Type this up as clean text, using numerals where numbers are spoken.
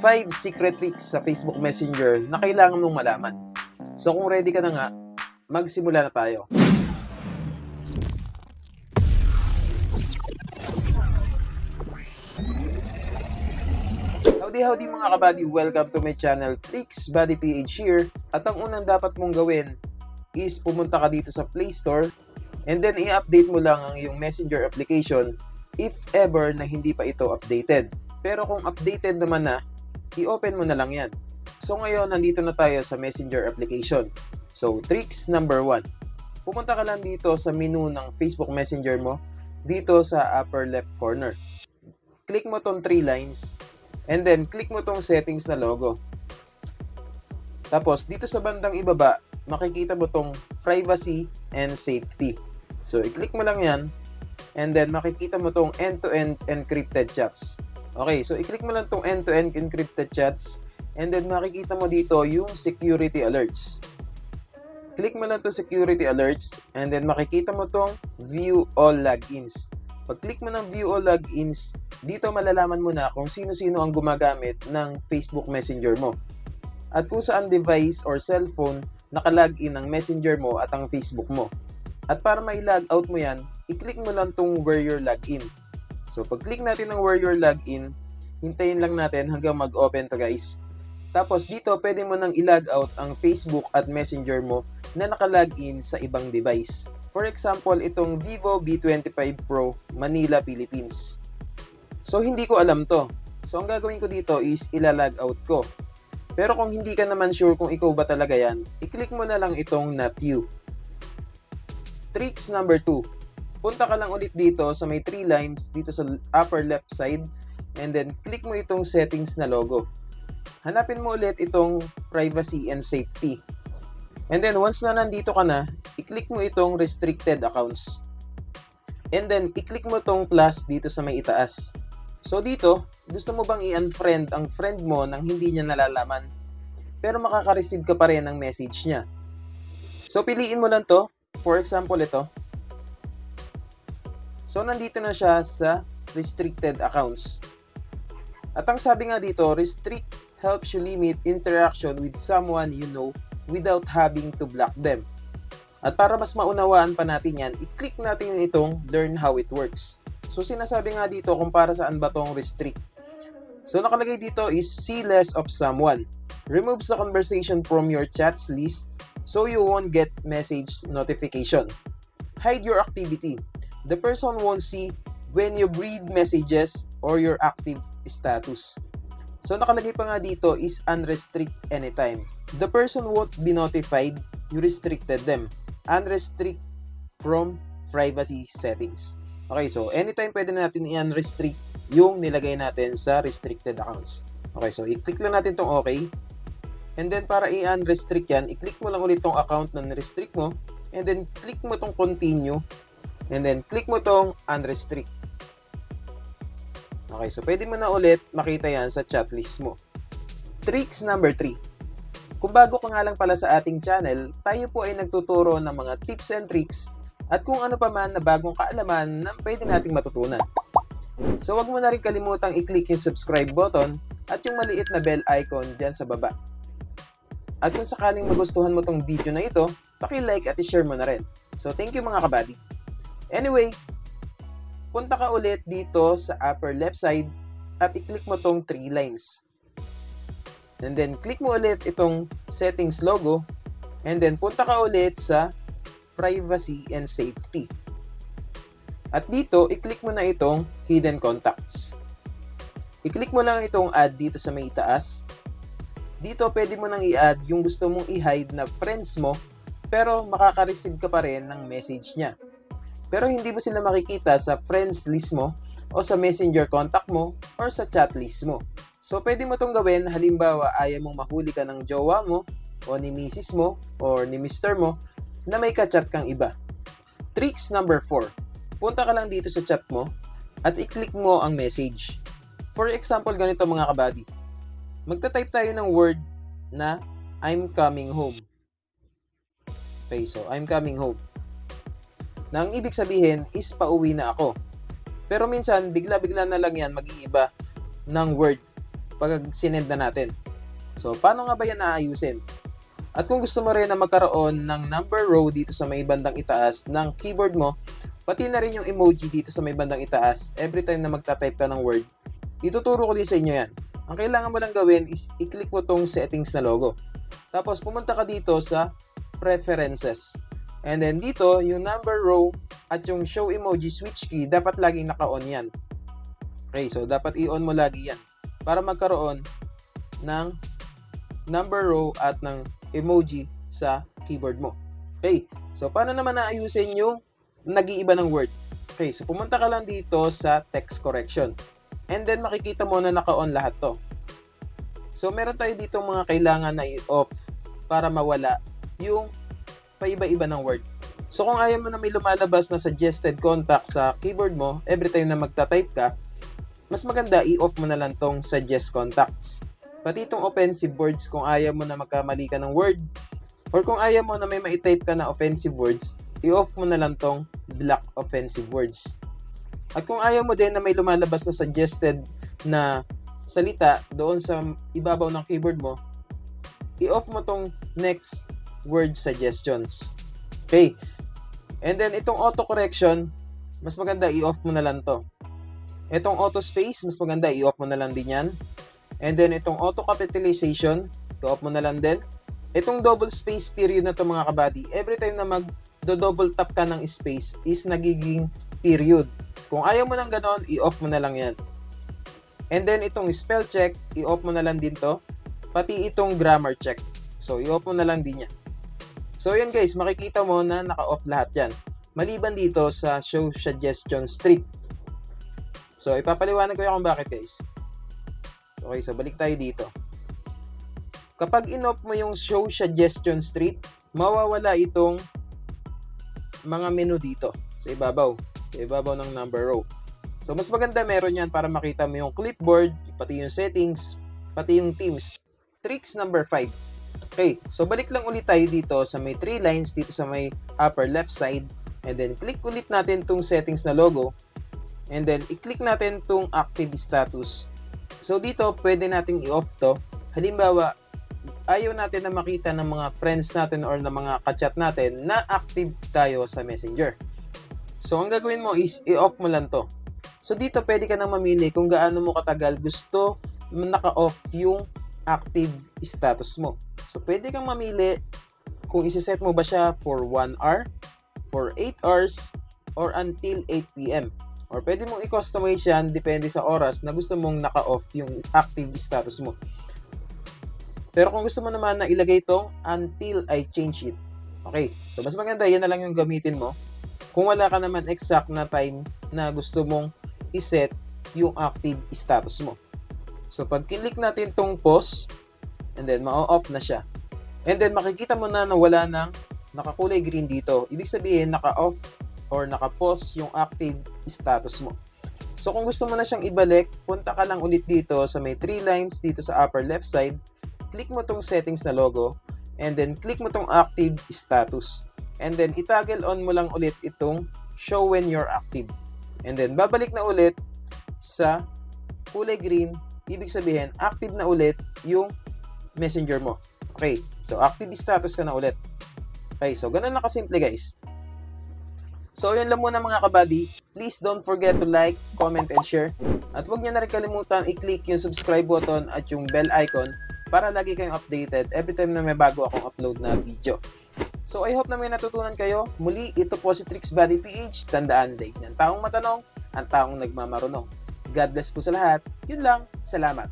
5 secret tricks sa Facebook Messenger na kailangan mong malaman. So kung ready ka na nga, magsimula na tayo. Howdy mga kabady, welcome to my channel, Tricks Buddy PH here. At ang unang dapat mong gawin is pumunta ka dito sa Play Store and then i-update mo lang ang iyong Messenger application if ever na hindi pa ito updated. Pero kung updated naman na, i-open mo na lang yan. So ngayon, nandito na tayo sa Messenger application. So, tricks number 1. Pumunta ka lang dito sa menu ng Facebook Messenger mo, dito sa upper left corner. Click mo tong 3 lines, and then click mo tong settings na logo. Tapos, dito sa bandang ibaba, makikita mo tong privacy and safety. So, i-click mo lang yan, and then makikita mo tong end-to-end encrypted chats. Okay, so i-click mo lang tong end-to-end encrypted chats, and then makikita mo dito yung security alerts. Click mo lang tong security alerts, and then makikita mo tong view all logins. Pag click mo ng view all logins, dito malalaman mo na kung sino-sino ang gumagamit ng Facebook Messenger mo. At kung saan device or cellphone nakalagin ang Messenger mo at ang Facebook mo. At para mai-log out mo yan, i-click mo lang tong where you're login. So pag click natin ng where you're login, hintayin lang natin hanggang mag-open to guys. Tapos dito pwede mo nang i-log out ang Facebook at Messenger mo na nakalagin sa ibang device. For example, itong Vivo V25 Pro Manila, Philippines. So hindi ko alam to. So ang gagawin ko dito is ila-log out ko. Pero kung hindi ka naman sure kung ikaw ba talaga yan, i-click mo na lang itong not you. Tricks number 2. Punta ka lang ulit dito sa may 3 lines dito sa upper left side and then click mo itong settings na logo. Hanapin mo ulit itong privacy and safety. And then once na nandito ka na, i-click mo itong restricted accounts. And then i-click mo itong plus dito sa may itaas. So dito, gusto mo bang i-unfriend ang friend mo nang hindi niya nalalaman? Pero makaka-receive ka pa rin ng message niya. So piliin mo lang to. For example ito. So nandito na siya sa restricted accounts. At ang sabi nga dito, restrict helps you limit interaction with someone you know without having to block them. At para mas maunawaan pa natin yan, i-click natin yung itong learn how it works. So sinasabi nga dito kung para saan ba tong restrict. So nakalagay dito is see less of someone. Removes the conversation from your chats list so you won't get message notification. Hide your activity. The person won't see when you read messages or your active status. So nakalagay pa nga dito is unrestrict anytime. The person won't be notified you restricted them. Unrestrict from privacy settings. Okay, so anytime pwede natin i-unrestrict yung nilagay natin sa restricted accounts. Okay, so i-click lang natin tong okay. And then para i-unrestrict yan, i-click mo lang ulit tong account na restrict mo. And then click mo tong continue. And then click mo tong unrestrict. Okay, so pwede mo na ulit makita yan sa chat list mo. Tricks number 3. Kung bago ka nga lang pala sa ating channel, tayo po ay nagtuturo ng mga tips and tricks at kung ano pa man na bagong kaalaman na pwede nating matutunan. So wag mo na rin kalimutang i-click yung subscribe button at yung maliit na bell icon dyan sa baba. At kung sakaling magustuhan mo tong video na ito, paki-like at i-share mo na rin. So thank you mga kabady. Anyway, punta ka ulit dito sa upper left side at i-click mo tong 3 lines. And then click mo ulit itong settings logo and then punta ka ulit sa privacy and safety. At dito, i-click mo na itong hidden contacts. I-click mo lang itong add dito sa may itaas. Dito pwede mo nang i-add yung gusto mong i-hide na friends mo pero makaka-receive ka pa rin ng message niya. Pero hindi mo sila makikita sa friends list mo o sa messenger contact mo or sa chat list mo. So pwede mo itong gawin, halimbawa ayaw mong mahuli ka ng jowa mo o ni misis mo or ni mister mo na may ka-chat kang iba. Tricks number 4. Punta ka lang dito sa chat mo at i-click mo ang message. For example, ganito mga kabady. Magta-type tayo ng word na I'm coming home. Okay, so I'm coming home. Na ang ibig sabihin is pauwi na ako. Pero minsan, bigla-bigla na lang yan mag-iiba ng word. pag sinend na natin. So, paano nga ba yan naayusin? At kung gusto mo rin na magkaroon ng number row dito sa may bandang itaas ng keyboard mo, pati na rin yung emoji dito sa may bandang itaas, every time na magta-type ka ng word, ituturo ko din sa inyo yan. Ang kailangan mo lang gawin is i-click mo tong settings na logo. Tapos pumunta ka dito sa preferences. And then dito, yung number row at yung show emoji switch key, dapat laging naka-on yan. Okay, so dapat i-on mo lagi yan para magkaroon ng number row at ng emoji sa keyboard mo. Okay, so paano naman naayusin yung nag-iiba ng word? Okay, so pumunta ka lang dito sa text correction. And then makikita mo na naka-on lahat to. So meron tayo dito mga kailangan na i-off para mawala yung paiba-iba ng word. So kung ayaw mo na may lumalabas na suggested contact sa keyboard mo every time na magta-type ka, mas maganda i-off mo na lang tong suggest contacts. Pati itong offensive words kung ayaw mo na magkamali ka ng word, or kung ayaw mo na may ma-type ka na offensive words, i-off mo na lang tong block offensive words. At kung ayaw mo din na may lumalabas na suggested na salita doon sa ibabaw ng keyboard mo, i-off mo tong next word suggestions. Okay. And then itong auto correction, mas maganda i-off mo na lang to. Itong auto space, mas maganda i-off mo na lang din yan. And then itong auto capitalization, i-off mo na lang din. Itong double space period na to mga kabady, every time na mag-double tap ka ng space is nagiging period. Kung ayaw mo ng ganon, i-off mo na lang yan. And then itong spell check, i-off mo na lang din to. Pati itong grammar check. So i-off mo na lang din yan. So yan guys, makikita mo na naka-off lahat yan. Maliban dito sa show suggestion strip. So ipapaliwanag ko yung kung bakit guys. Okay, so balik tayo dito. Kapag in-off mo yung show suggestion strip, mawawala itong mga menu dito sa ibabaw. Sa ibabaw ng number row. So mas maganda meron yan para makita mo yung clipboard, pati yung settings, pati yung themes. Tricks number 5. Okay, so balik lang ulit tayo dito sa may 3 lines dito sa may upper left side. And then click ulit natin itong settings na logo. And then i-click natin itong active status. So dito, pwede nating i-off to. Halimbawa, ayaw natin na makita ng mga friends natin or ng mga ka-chat natin na active tayo sa Messenger. So ang gagawin mo is i-off mo lang to. So dito, pwede ka nang mamili kung gaano mo katagal gusto naka-off yung active status mo. So pwede kang mamili kung isi-set mo ba siya for 1 hour, for 8 hours, or until 8 PM. Or pwede mong i-customize yan depende sa oras na gusto mong naka-off yung active status mo. Pero kung gusto mo naman na ilagay itong until I change it. Okay, so mas maganda yan na lang yung gamitin mo. Kung wala ka naman exact na time na gusto mong iset yung active status mo. So pag click natin itong pause, and then ma-off na siya. And then makikita mo na wala ng nakakulay green dito. Ibig sabihin naka-off or naka-pause yung active status mo. So kung gusto mo na siyang ibalik, punta ka lang ulit dito sa may 3 lines dito sa upper left side. Click mo tong settings na logo and then click mo tong active status. And then itoggle on mo lang ulit itong show when you're active. And then babalik na ulit sa kulay green. Ibig sabihin active na ulit yung Messenger mo. Okay, so active status ka na ulit. Okay, so ganun na kasimple guys. So yun lang muna mga kabady. Please don't forget to like, comment, and share. At huwag niyo na rin kalimutan i-click yung subscribe button at yung bell icon para lagi kayong updated every time na may bago akong upload na video. So I hope na may natutunan kayo. Muli, ito po si Tricks Buddy PH. Tandaan, daig ng taong matanong, ang taong nagmamarunong. God bless po sa lahat. Yun lang. Salamat.